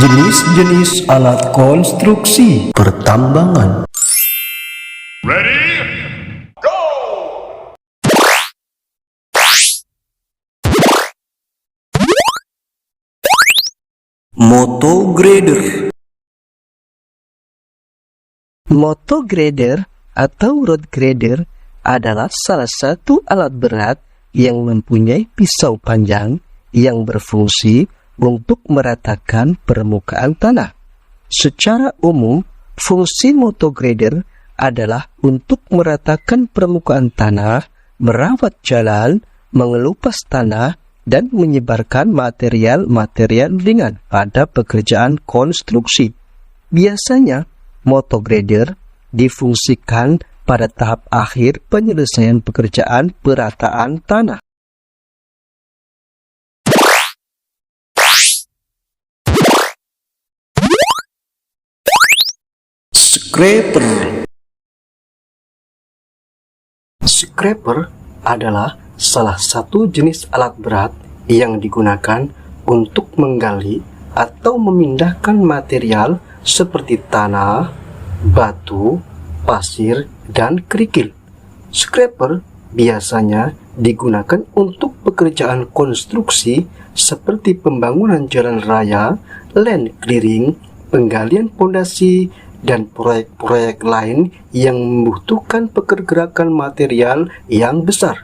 Jenis-jenis alat konstruksi pertambangan. Ready? Go! Motograder. Motograder atau road grader adalah salah satu alat berat yang mempunyai pisau panjang yang berfungsi untuk meratakan permukaan tanah. Secara umum, fungsi motograder adalah untuk meratakan permukaan tanah, merawat jalan, mengelupas tanah, dan menyebarkan material-material ringan pada pekerjaan konstruksi. Biasanya, motograder difungsikan pada tahap akhir penyelesaian pekerjaan perataan tanah. Scraper. Scraper adalah salah satu jenis alat berat yang digunakan untuk menggali atau memindahkan material seperti tanah, batu, pasir, dan kerikil. Scraper biasanya digunakan untuk pekerjaan konstruksi seperti pembangunan jalan raya, land clearing, penggalian pondasi, dan proyek-proyek lain yang membutuhkan pergerakan material yang besar.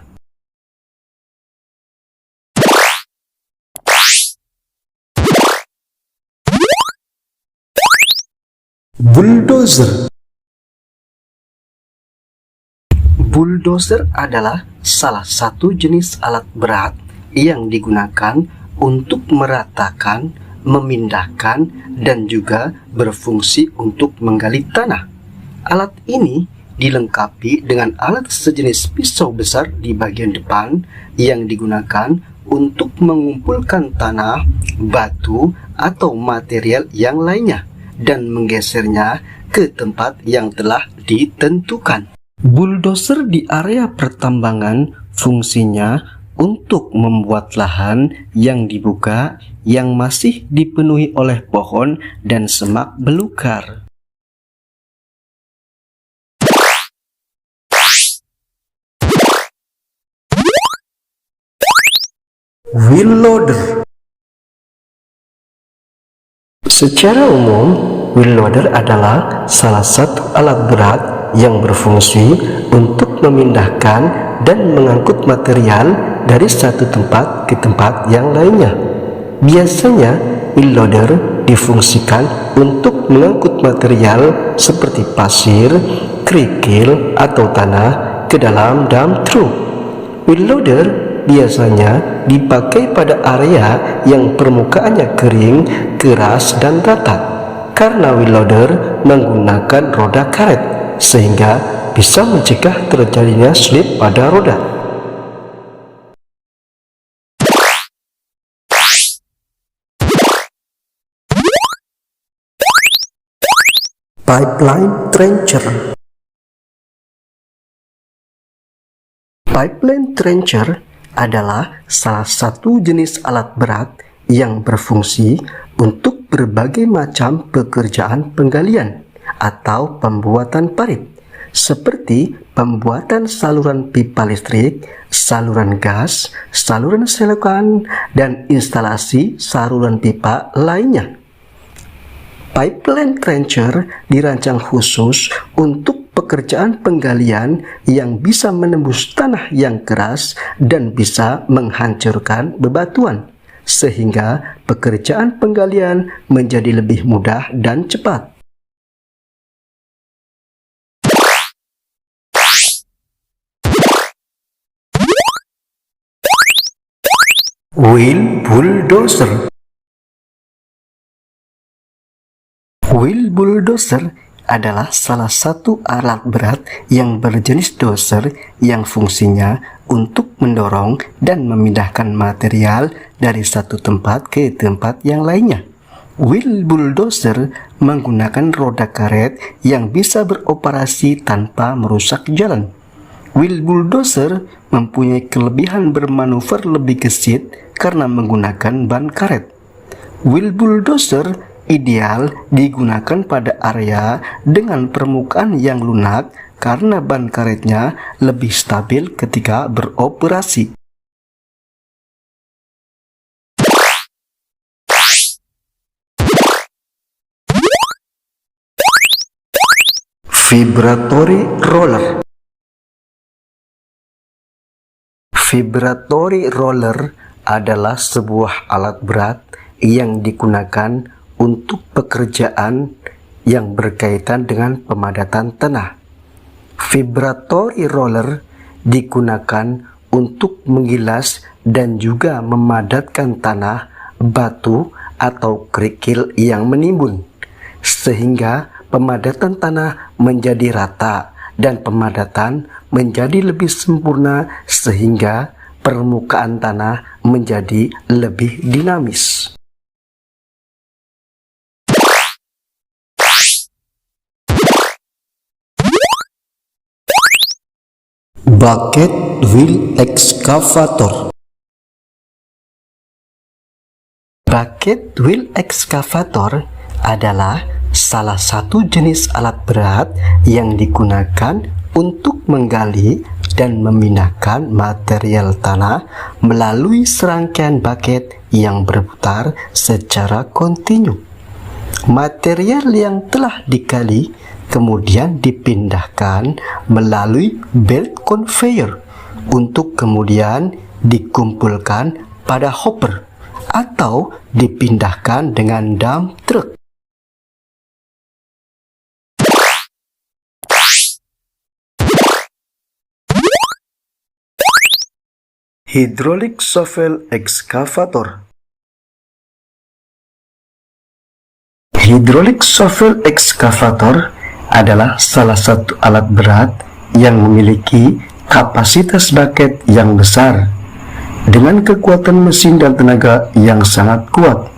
Bulldozer. Bulldozer adalah salah satu jenis alat berat yang digunakan untuk meratakan, memindahkan, dan juga berfungsi untuk menggali tanah. Alat ini dilengkapi dengan alat sejenis pisau besar di bagian depan yang digunakan untuk mengumpulkan tanah, batu, atau material yang lainnya dan menggesernya ke tempat yang telah ditentukan. Bulldozer di area pertambangan fungsinya untuk membuat lahan yang dibuka yang masih dipenuhi oleh pohon dan semak belukar. Wheel loader. Secara umum, wheel loader adalah salah satu alat berat yang berfungsi untuk memindahkan dan mengangkut material dari satu tempat ke tempat yang lainnya. Biasanya, wheel loader difungsikan untuk mengangkut material seperti pasir, kerikil, atau tanah ke dalam dump truck. Wheel loader biasanya dipakai pada area yang permukaannya kering, keras, dan rata. Karena wheel loader menggunakan roda karet, sehingga bisa mencegah terjadinya slip pada roda. Pipeline trencher. Pipeline trencher adalah salah satu jenis alat berat yang berfungsi untuk berbagai macam pekerjaan penggalian atau pembuatan parit, seperti pembuatan saluran pipa listrik, saluran gas, saluran selokan, dan instalasi saluran pipa lainnya. Pipeline trencher dirancang khusus untuk pekerjaan penggalian yang bisa menembus tanah yang keras dan bisa menghancurkan bebatuan, sehingga pekerjaan penggalian menjadi lebih mudah dan cepat. Wheel bulldozer. Wheel bulldozer adalah salah satu alat berat yang berjenis dozer yang fungsinya untuk mendorong dan memindahkan material dari satu tempat ke tempat yang lainnya. Wheel bulldozer menggunakan roda karet yang bisa beroperasi tanpa merusak jalan. Wheel bulldozer mempunyai kelebihan bermanuver lebih gesit karena menggunakan ban karet. Wheel bulldozer ideal digunakan pada area dengan permukaan yang lunak karena ban karetnya lebih stabil ketika beroperasi. Vibratory roller. Vibratory roller adalah sebuah alat berat yang digunakan untuk pekerjaan yang berkaitan dengan pemadatan tanah. Vibratory roller digunakan untuk menggilas dan juga memadatkan tanah, batu, atau kerikil yang menimbun, sehingga pemadatan tanah menjadi rata dan pemadatan menjadi lebih sempurna sehingga permukaan tanah menjadi lebih dinamis. Bucket wheel excavator. Bucket wheel excavator adalah salah satu jenis alat berat yang digunakan untuk menggali dan memindahkan material tanah melalui serangkaian bucket yang berputar secara kontinu. Material yang telah digali kemudian dipindahkan melalui belt conveyor untuk kemudian dikumpulkan pada hopper atau dipindahkan dengan dump truck. Hydraulic shovel excavator. Hydraulic shovel excavator adalah salah satu alat berat yang memiliki kapasitas bucket yang besar dengan kekuatan mesin dan tenaga yang sangat kuat.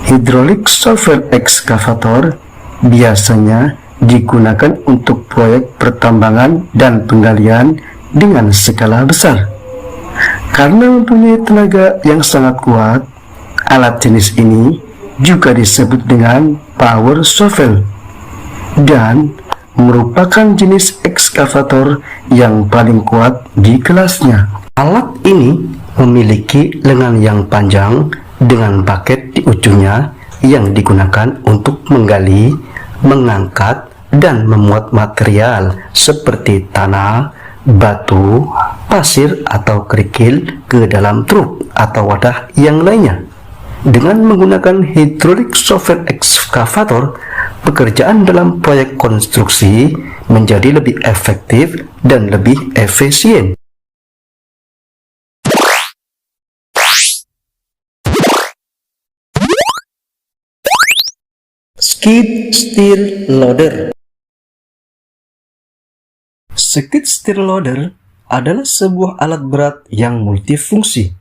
Hydraulic shovel excavator biasanya digunakan untuk proyek pertambangan dan penggalian dengan skala besar. Karena mempunyai tenaga yang sangat kuat, alat jenis ini juga disebut dengan power shovel dan merupakan jenis ekskavator yang paling kuat di kelasnya. Alat ini memiliki lengan yang panjang dengan bucket di ujungnya yang digunakan untuk menggali, mengangkat, dan memuat material seperti tanah, batu, pasir, atau kerikil ke dalam truk atau wadah yang lainnya. Dengan menggunakan hydraulic shovel excavator, pekerjaan dalam proyek konstruksi menjadi lebih efektif dan lebih efisien. Skid steer loader. Skid steer loader adalah sebuah alat berat yang multifungsi.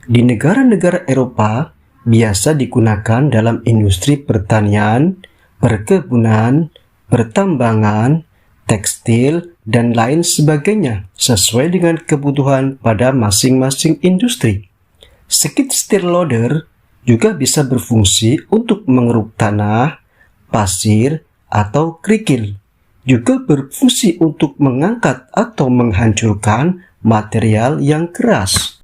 Di negara-negara Eropa, biasa digunakan dalam industri pertanian, perkebunan, pertambangan, tekstil, dan lain sebagainya sesuai dengan kebutuhan pada masing-masing industri. Skid steer loader juga bisa berfungsi untuk mengeruk tanah, pasir, atau kerikil. Juga berfungsi untuk mengangkat atau menghancurkan material yang keras.